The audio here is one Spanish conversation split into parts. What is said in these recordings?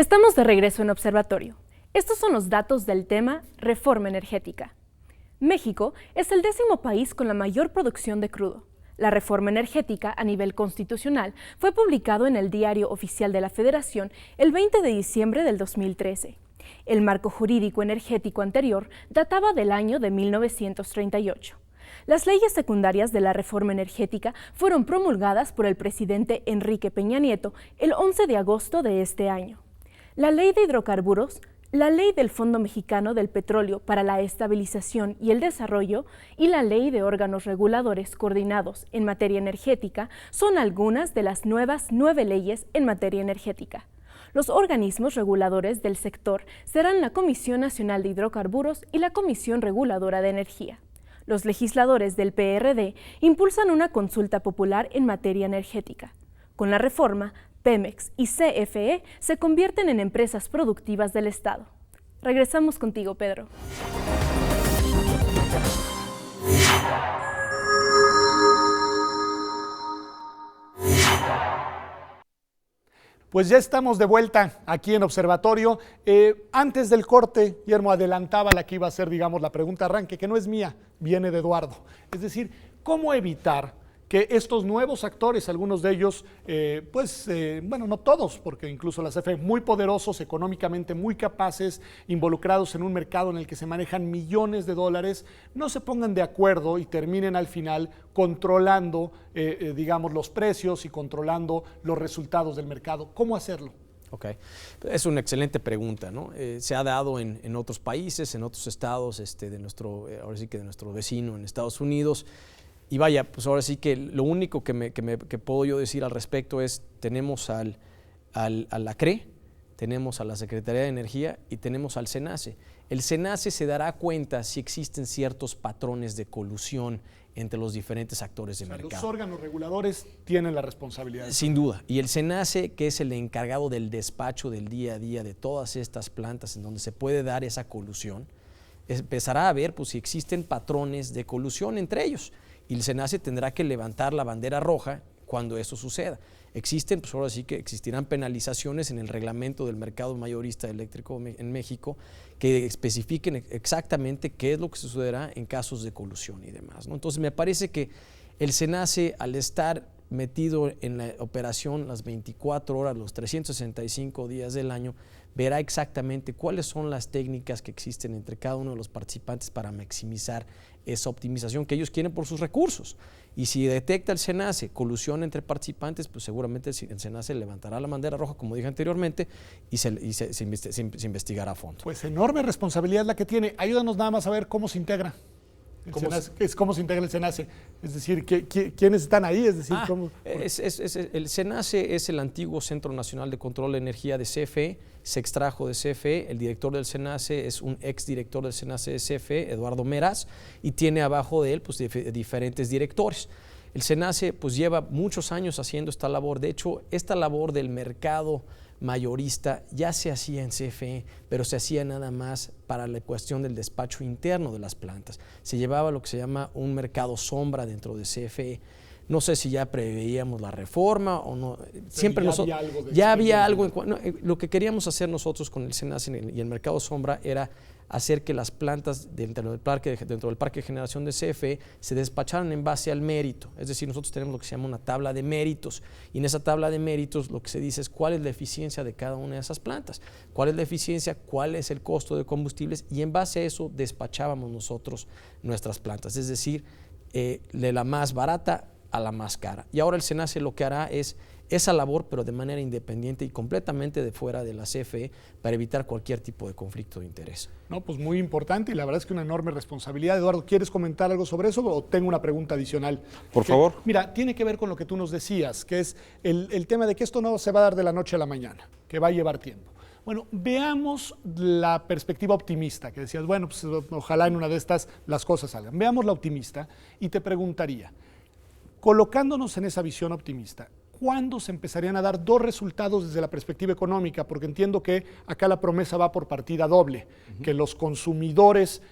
Estamos de regreso en Observatorio. Estos son los datos del tema Reforma Energética. México es el 10º país con la mayor producción de crudo. La reforma energética a nivel constitucional fue publicado en el Diario Oficial de la Federación el 20 de diciembre del 2013. El marco jurídico energético anterior databa del año de 1938. Las leyes secundarias de la reforma energética fueron promulgadas por el presidente Enrique Peña Nieto el 11 de agosto de este año. La Ley de Hidrocarburos, la Ley del Fondo Mexicano del Petróleo para la Estabilización y el Desarrollo y la Ley de Órganos Reguladores Coordinados en Materia Energética son algunas de las nuevas 9 leyes en materia energética. Los organismos reguladores del sector serán la Comisión Nacional de Hidrocarburos y la Comisión Reguladora de Energía. Los legisladores del PRD impulsan una consulta popular en materia energética. Con la reforma, Pemex y CFE se convierten en empresas productivas del Estado. Regresamos contigo, Pedro. Pues ya estamos de vuelta aquí en Observatorio. Antes del corte, Guillermo adelantaba la que iba a ser, digamos, la pregunta arranque, que no es mía, viene de Eduardo. Es decir, ¿cómo evitar que estos nuevos actores, algunos de ellos, bueno, no todos, porque incluso la CFE, muy poderosos, económicamente muy capaces, involucrados en un mercado en el que se manejan millones de dólares, no se pongan de acuerdo y terminen al final controlando, digamos, los precios y controlando los resultados del mercado? ¿Cómo hacerlo? Ok, es una excelente pregunta, ¿no? Se ha dado en otros países, en otros estados ahora sí que de nuestro vecino en Estados Unidos. Y vaya, pues ahora sí que lo único que puedo yo decir al respecto es, tenemos a la CRE, tenemos a la Secretaría de Energía y tenemos al SENACE. El SENACE se dará cuenta si existen ciertos patrones de colusión entre los diferentes actores de mercado. Los órganos reguladores tienen la responsabilidad. Sin duda. Y el SENACE, que es el encargado del despacho del día a día de todas estas plantas en donde se puede dar esa colusión, empezará a ver pues, si existen patrones de colusión entre ellos. Y el SENACE tendrá que levantar la bandera roja cuando eso suceda. Existen, pues ahora sí que existirán penalizaciones en el reglamento del mercado mayorista eléctrico en México que especifiquen exactamente qué es lo que sucederá en casos de colusión y demás, ¿no? Entonces me parece que el SENACE, al estar metido en la operación las 24 horas, los 365 días del año, verá exactamente cuáles son las técnicas que existen entre cada uno de los participantes para maximizar esa optimización que ellos quieren por sus recursos. Y si detecta el SENACE colusión entre participantes, pues seguramente el SENACE levantará la bandera roja, como dije anteriormente, y se investigará a fondo. Pues enorme responsabilidad la que tiene. Ayúdanos nada más a ver cómo se integra. ¿Cómo se integra el SENACE? Es decir, ¿quiénes están ahí? Es decir, el SENACE es el antiguo Centro Nacional de Control de Energía de CFE, se extrajo de CFE, el director del SENACE es un exdirector del SENACE de CFE, Eduardo Meraz, y tiene abajo de él pues, diferentes directores. El SENACE pues, lleva muchos años haciendo esta labor. De hecho, esta labor del mercado mayorista ya se hacía en CFE, pero se hacía nada más para la cuestión del despacho interno de las plantas. Se llevaba lo que se llama un mercado sombra dentro de CFE. No sé si ya preveíamos la reforma o no. Siempre había algo. Lo que queríamos hacer nosotros con el SENACE y el mercado sombra era hacer que las plantas dentro del parque de generación de CFE se despacharan en base al mérito. Es decir, nosotros tenemos lo que se llama una tabla de méritos, y en esa tabla de méritos lo que se dice es cuál es la eficiencia de cada una de esas plantas, cuál es la eficiencia, cuál es el costo de combustibles, y en base a eso despachábamos nosotros nuestras plantas, es decir, de la más barata a la más cara. Y ahora el SENACE lo que hará es esa labor, pero de manera independiente y completamente de fuera de la CFE, para evitar cualquier tipo de conflicto de interés. No, pues muy importante, y la verdad es que una enorme responsabilidad. Eduardo, ¿quieres comentar algo sobre eso o tengo una pregunta adicional? Por favor. Mira, tiene que ver con lo que tú nos decías, que es el tema de que esto no se va a dar de la noche a la mañana, que va a llevar tiempo. Bueno, veamos la perspectiva optimista, que decías, bueno, pues ojalá en una de estas las cosas salgan. Veamos la optimista y te preguntaría, colocándonos en esa visión optimista, ¿cuándo se empezarían a dar dos resultados desde la perspectiva económica? Porque entiendo que acá la promesa va por partida doble, que los consumidores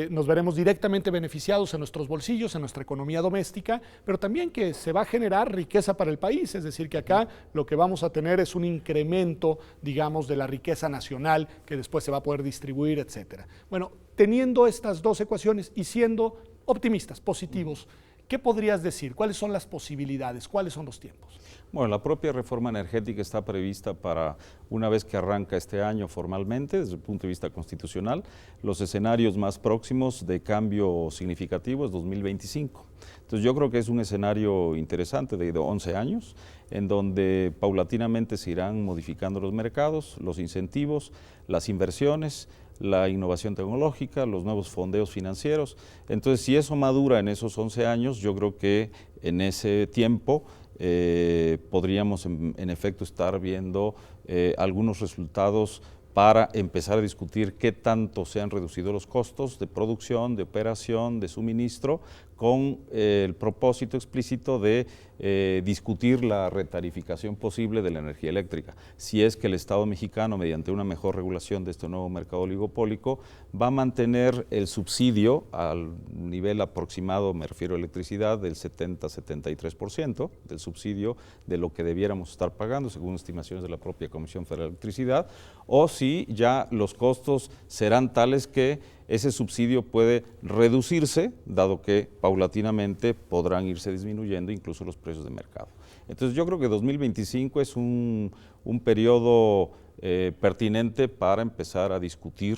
nos veremos directamente beneficiados en nuestros bolsillos, en nuestra economía doméstica, pero también que se va a generar riqueza para el país, es decir, que acá lo que vamos a tener es un incremento, digamos, de la riqueza nacional que después se va a poder distribuir, etcétera. Bueno, teniendo estas dos ecuaciones y siendo optimistas, positivos, ¿qué podrías decir? ¿Cuáles son las posibilidades? ¿Cuáles son los tiempos? Bueno, la propia reforma energética está prevista para una vez que arranca este año formalmente, desde el punto de vista constitucional. Los escenarios más próximos de cambio significativo es 2025. Entonces yo creo que es un escenario interesante de 11 años, en donde paulatinamente se irán modificando los mercados, los incentivos, las inversiones, la innovación tecnológica, los nuevos fondeos financieros. Entonces, si eso madura en esos 11 años, yo creo que en ese tiempo podríamos en efecto estar viendo algunos resultados para empezar a discutir qué tanto se han reducido los costos de producción, de operación, de suministro, con el propósito explícito de discutir la retarificación posible de la energía eléctrica. Si es que el Estado mexicano, mediante una mejor regulación de este nuevo mercado oligopólico, va a mantener el subsidio al nivel aproximado, me refiero a electricidad, del 70-73% del subsidio de lo que debiéramos estar pagando, según estimaciones de la propia Comisión Federal de Electricidad, o si ya los costos serán tales que ese subsidio puede reducirse, dado que paulatinamente podrán irse disminuyendo incluso los precios de mercado. Entonces yo creo que 2025 es un periodo pertinente para empezar a discutir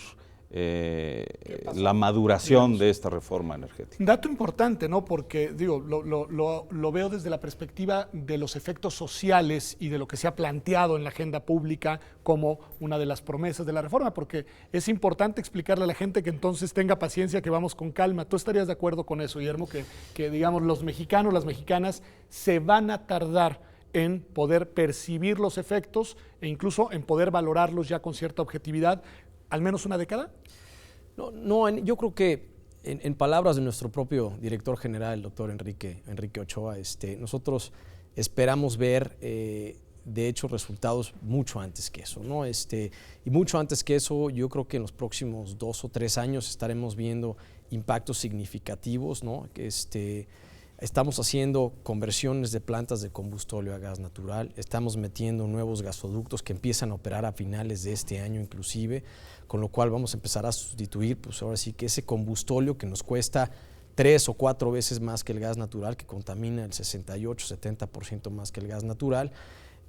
la maduración de esta reforma energética. Dato importante, ¿no? Porque digo, lo veo desde la perspectiva de los efectos sociales y de lo que se ha planteado en la agenda pública como una de las promesas de la reforma, porque es importante explicarle a la gente que entonces tenga paciencia, que vamos con calma. ¿Tú estarías de acuerdo con eso, Guillermo? Que digamos, los mexicanos, las mexicanas se van a tardar en poder percibir los efectos e incluso en poder valorarlos ya con cierta objetividad. ¿Al menos una década? No, yo creo que en palabras de nuestro propio director general, el doctor Enrique Ochoa, nosotros esperamos ver, de hecho, resultados mucho antes que eso, ¿no? Y mucho antes que eso, yo creo que en los próximos 2 o 3 años estaremos viendo impactos significativos, ¿no? Estamos haciendo conversiones de plantas de combustóleo a gas natural, estamos metiendo nuevos gasoductos que empiezan a operar a finales de este año inclusive, con lo cual vamos a empezar a sustituir, pues ahora sí que ese combustóleo que nos cuesta 3 o 4 veces más que el gas natural, que contamina el 68-70% más que el gas natural.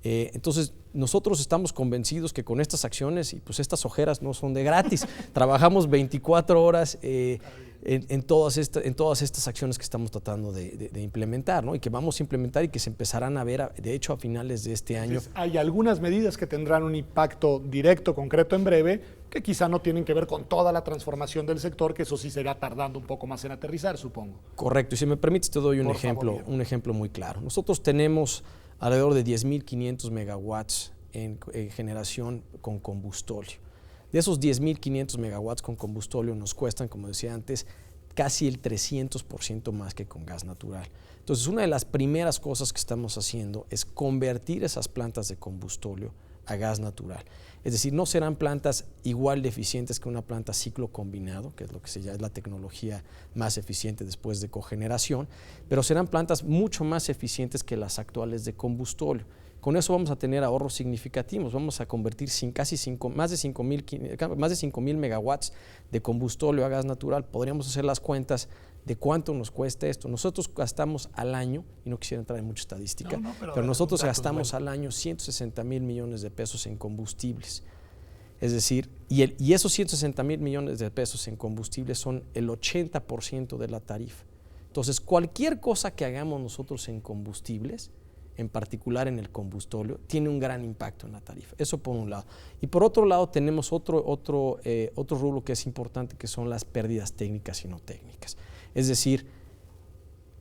Entonces nosotros estamos convencidos que con estas acciones, y pues estas ojeras no son de gratis, trabajamos 24 horas en todas estas acciones que estamos tratando de implementar, ¿no? Y que vamos a implementar y que se empezarán a ver, de hecho, a finales de este año. Entonces, hay algunas medidas que tendrán un impacto directo, concreto en breve, que quizá no tienen que ver con toda la transformación del sector, que eso sí será tardando un poco más en aterrizar, supongo. Correcto, y si me permites te doy un ejemplo muy claro. Nosotros tenemos alrededor de 10.500 megawatts en generación con combustóleo. De esos 10.500 megawatts con combustóleo nos cuestan, como decía antes, casi el 300% más que con gas natural. Entonces, una de las primeras cosas que estamos haciendo es convertir esas plantas de combustóleo a gas natural. Es decir, no serán plantas igual de eficientes que una planta ciclo combinado, que es lo que se llama, es la tecnología más eficiente después de cogeneración, pero serán plantas mucho más eficientes que las actuales de combustóleo. Con eso vamos a tener ahorros significativos, vamos a convertir más de 5,000 megawatts de combustóleo a gas natural. Podríamos hacer las cuentas de cuánto nos cuesta esto. Nosotros gastamos al año, y no quisiera entrar en mucha estadística, pero nosotros gastamos al año 160,000 millones de pesos en combustibles. Es decir, y esos 160,000 millones de pesos en combustibles son el 80% de la tarifa. Entonces, cualquier cosa que hagamos nosotros en combustibles, en particular en el combustóleo, tiene un gran impacto en la tarifa. Eso por un lado. Y por otro lado tenemos otro rubro que es importante, que son las pérdidas técnicas y no técnicas. Es decir,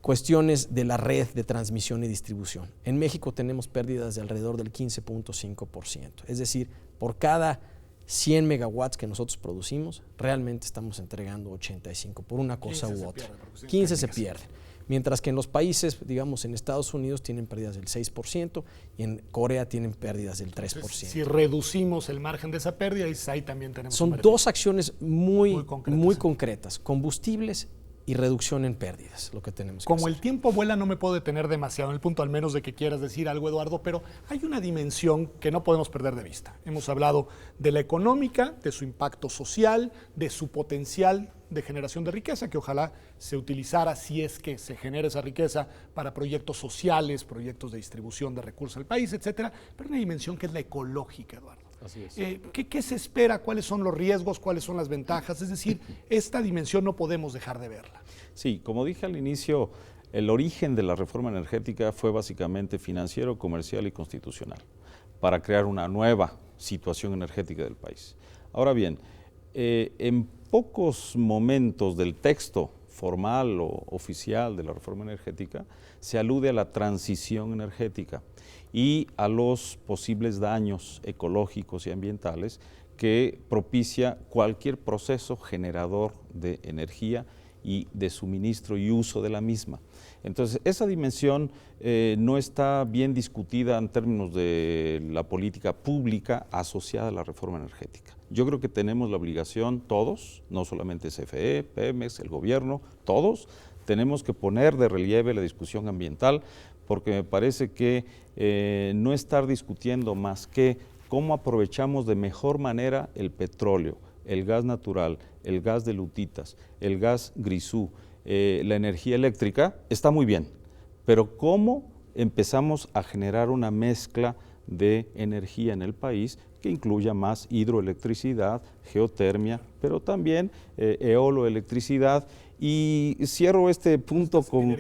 cuestiones de la red de transmisión y distribución. En México tenemos pérdidas de alrededor del 15.5%. Es decir, por cada 100 megawatts que nosotros producimos, realmente estamos entregando 85 por una cosa u otra. 15 se pierden. Mientras que en los países, digamos, en Estados Unidos tienen pérdidas del 6% y en Corea tienen pérdidas del 3%. Entonces, si reducimos el margen de esa pérdida, ahí también tenemos un Son beneficio. dos acciones muy concretas. concretas, combustibles y reducción en pérdidas, lo que tenemos que Como hacer. el tiempo vuela, no me puedo detener demasiado en el punto, al menos de que quieras decir algo, Eduardo, pero hay una dimensión que no podemos perder de vista. Hemos hablado de la económica, de su impacto social, de su potencial de generación de riqueza, que ojalá se utilizara, si es que se genera esa riqueza, para proyectos sociales, proyectos de distribución de recursos al país, etcétera, pero una dimensión que es la ecológica, Eduardo. Así es. ¿Qué se espera? ¿Cuáles son los riesgos? ¿Cuáles son las ventajas? Es decir, esta dimensión no podemos dejar de verla. Sí, como dije al inicio, el origen de la reforma energética fue básicamente financiero, comercial y constitucional, para crear una nueva situación energética del país. Ahora bien, en pocos momentos del texto formal o oficial de la reforma energética se alude a la transición energética y a los posibles daños ecológicos y ambientales que propicia cualquier proceso generador de energía y de suministro y uso de la misma. Entonces, esa dimensión no está bien discutida en términos de la política pública asociada a la reforma energética. Yo creo que tenemos la obligación todos, no solamente CFE, Pemex, el gobierno, todos, tenemos que poner de relieve la discusión ambiental, porque me parece que no estar discutiendo más que cómo aprovechamos de mejor manera el petróleo, el gas natural, el gas de lutitas, el gas grisú, la energía eléctrica, está muy bien, pero cómo empezamos a generar una mezcla de energía en el país que incluya más hidroelectricidad, geotermia, pero también eoloelectricidad. Y cierro este punto con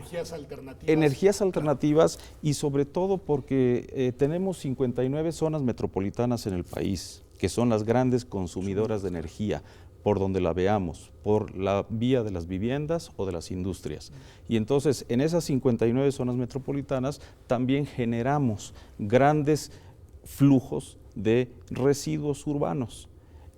energías alternativas y sobre todo porque tenemos 59 zonas metropolitanas en el país, que son las grandes consumidoras de energía, por donde la veamos, por la vía de las viviendas o de las industrias. Y entonces en esas 59 zonas metropolitanas también generamos grandes flujos de residuos urbanos.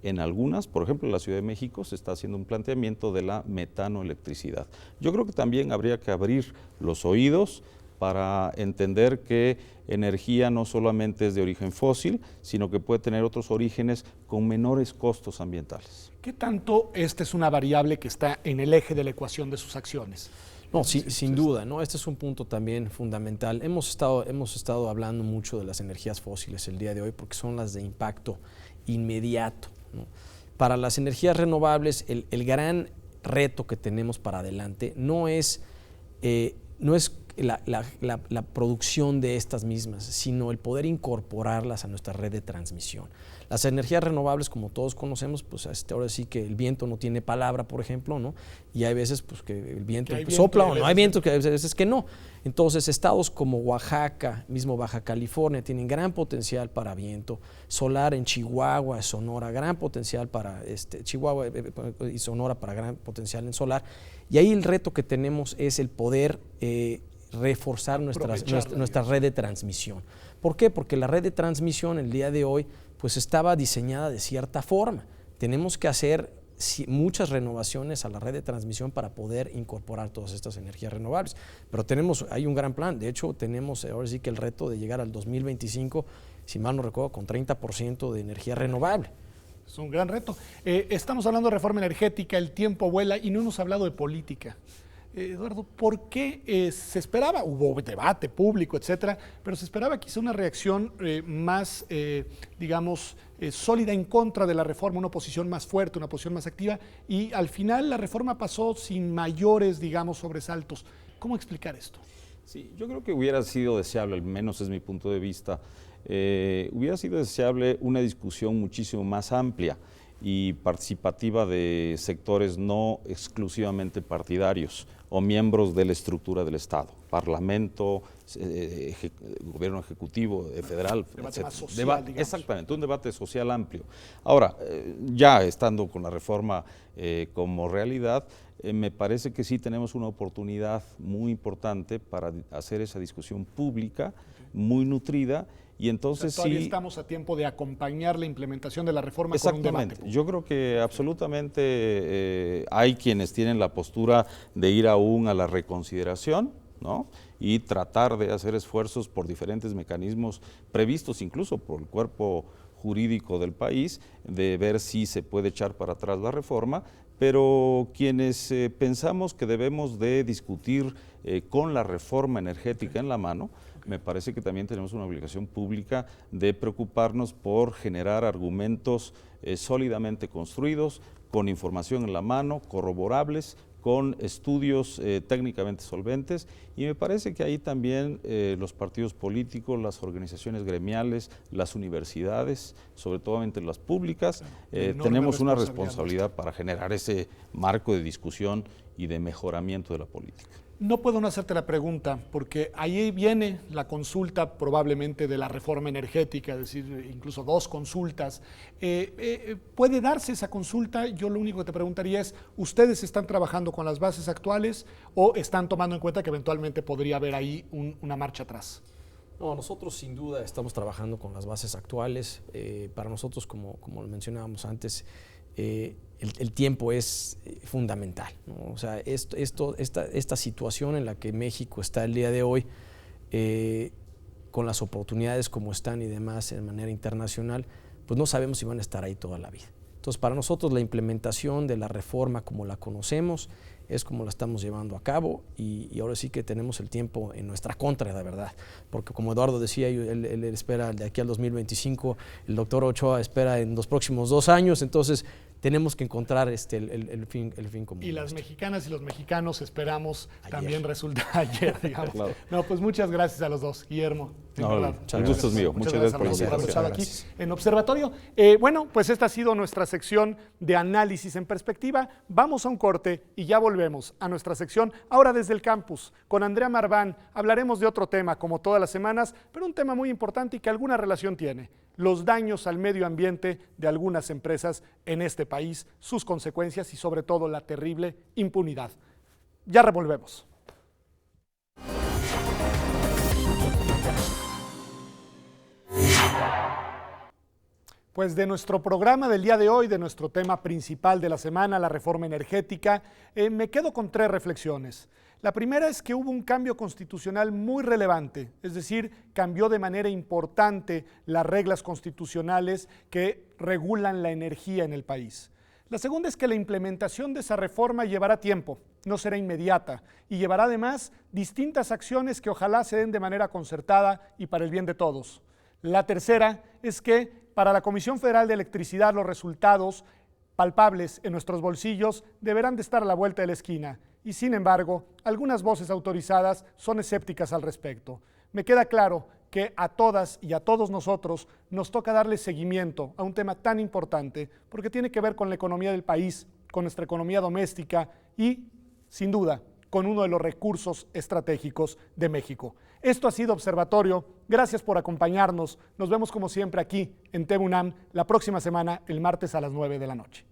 En algunas, por ejemplo, en la Ciudad de México se está haciendo un planteamiento de la metanoelectricidad. Yo creo que también habría que abrir los oídos para entender que energía no solamente es de origen fósil, sino que puede tener otros orígenes con menores costos ambientales. ¿Qué tanto esta es una variable que está en el eje de la ecuación de sus acciones? No, sin duda, ¿no? Este es un punto también fundamental. Hemos estado hablando mucho de las energías fósiles el día de hoy porque son las de impacto inmediato, ¿no? Para las energías renovables, el gran reto que tenemos para adelante no es la producción de estas mismas, sino el poder incorporarlas a nuestra red de transmisión. Las energías renovables, como todos conocemos, pues ahora sí que el viento no tiene palabra, por ejemplo, ¿no? Y hay veces pues, que el viento sopla o no hay viento, que hay veces que no. Entonces, estados como Oaxaca, mismo Baja California, tienen gran potencial para viento, solar en Chihuahua, Sonora, gran potencial para Chihuahua y Sonora para gran potencial en solar. Y ahí el reto que tenemos es el poder reforzar nuestra red de transmisión. ¿Por qué? Porque la red de transmisión el día de hoy pues estaba diseñada de cierta forma. Tenemos que hacer muchas renovaciones a la red de transmisión para poder incorporar todas estas energías renovables. Pero hay un gran plan. De hecho, tenemos ahora sí que el reto de llegar al 2025, si mal no recuerdo, con 30% de energía renovable. Es un gran reto. Estamos hablando de reforma energética, el tiempo vuela y no hemos hablado de política. Eduardo, ¿por qué se esperaba? Hubo debate público, etcétera, pero se esperaba quizá una reacción más, sólida en contra de la reforma, una oposición más fuerte, una posición más activa, y al final la reforma pasó sin mayores, sobresaltos. ¿Cómo explicar esto? Sí, yo creo que hubiera sido deseable, al menos es mi punto de vista, hubiera sido deseable una discusión muchísimo más amplia y participativa de sectores no exclusivamente partidarios o miembros de la estructura del Estado, Parlamento, gobierno ejecutivo, federal, Debate más etcétera. social, digamos. Exactamente, un debate social amplio. Ahora, ya estando con la reforma como realidad, me parece que sí tenemos una oportunidad muy importante para hacer esa discusión pública, muy nutrida, y entonces todavía sí estamos a tiempo de acompañar la implementación de la reforma con un debate. exactamente. Yo creo que absolutamente hay quienes tienen la postura de ir aún a la reconsideración, ¿no? Y tratar de hacer esfuerzos por diferentes mecanismos previstos incluso por el cuerpo jurídico del país, de ver si se puede echar para atrás la reforma, pero quienes pensamos que debemos de discutir con la reforma energética en la mano, me parece que también tenemos una obligación pública de preocuparnos por generar argumentos sólidamente construidos, con información en la mano, corroborables, con estudios técnicamente solventes, y me parece que ahí también los partidos políticos, las organizaciones gremiales, las universidades, sobre todo entre las públicas, tenemos una responsabilidad para generar ese marco de discusión y de mejoramiento de la política. No puedo no hacerte la pregunta, porque ahí viene la consulta probablemente de la reforma energética, es decir, incluso 2 consultas. ¿Puede darse esa consulta? Yo lo único que te preguntaría es, ¿ustedes están trabajando con las bases actuales o están tomando en cuenta que eventualmente podría haber ahí una marcha atrás? No, nosotros sin duda estamos trabajando con las bases actuales. Para nosotros, como lo mencionábamos antes, el tiempo es fundamental, ¿no? O sea, esta situación en la que México está el día de hoy, con las oportunidades como están y demás de manera internacional, pues no sabemos si van a estar ahí toda la vida. Entonces, para nosotros la implementación de la reforma como la conocemos es como la estamos llevando a cabo, y ahora sí que tenemos el tiempo en nuestra contra, la verdad, porque como Eduardo decía, él espera de aquí al 2025, el doctor Ochoa espera en los próximos 2 años, entonces tenemos que encontrar el fin común. Y las mexicanas y los mexicanos esperamos también resulta ayer, digamos. Claro. No, pues muchas gracias a los dos, Guillermo. No, el gusto es mío. Muchas gracias por la haber invitación. estado aquí en Observatorio. Bueno, pues esta ha sido nuestra sección de análisis en perspectiva. Vamos a un corte y ya volvemos a nuestra sección, ahora desde el campus. Con Andrea Marván hablaremos de otro tema, como todas las semanas, pero un tema muy importante y que alguna relación tiene: los daños al medio ambiente de algunas empresas en este país, sus consecuencias y sobre todo la terrible impunidad. Ya revolvemos. Pues de nuestro programa del día de hoy, de nuestro tema principal de la semana, la reforma energética, me quedo con 3 reflexiones. La primera es que hubo un cambio constitucional muy relevante, es decir, cambió de manera importante las reglas constitucionales que regulan la energía en el país. La segunda es que la implementación de esa reforma llevará tiempo, no será inmediata, y llevará además distintas acciones que ojalá se den de manera concertada y para el bien de todos. La tercera es que para la Comisión Federal de Electricidad los resultados palpables en nuestros bolsillos deberán de estar a la vuelta de la esquina, y sin embargo, algunas voces autorizadas son escépticas al respecto. Me queda claro que a todas y a todos nosotros nos toca darle seguimiento a un tema tan importante, porque tiene que ver con la economía del país, con nuestra economía doméstica y, sin duda, con uno de los recursos estratégicos de México. Esto ha sido Observatorio. Gracias por acompañarnos. Nos vemos como siempre aquí en TV UNAM la próxima semana, el martes a las 9 de la noche.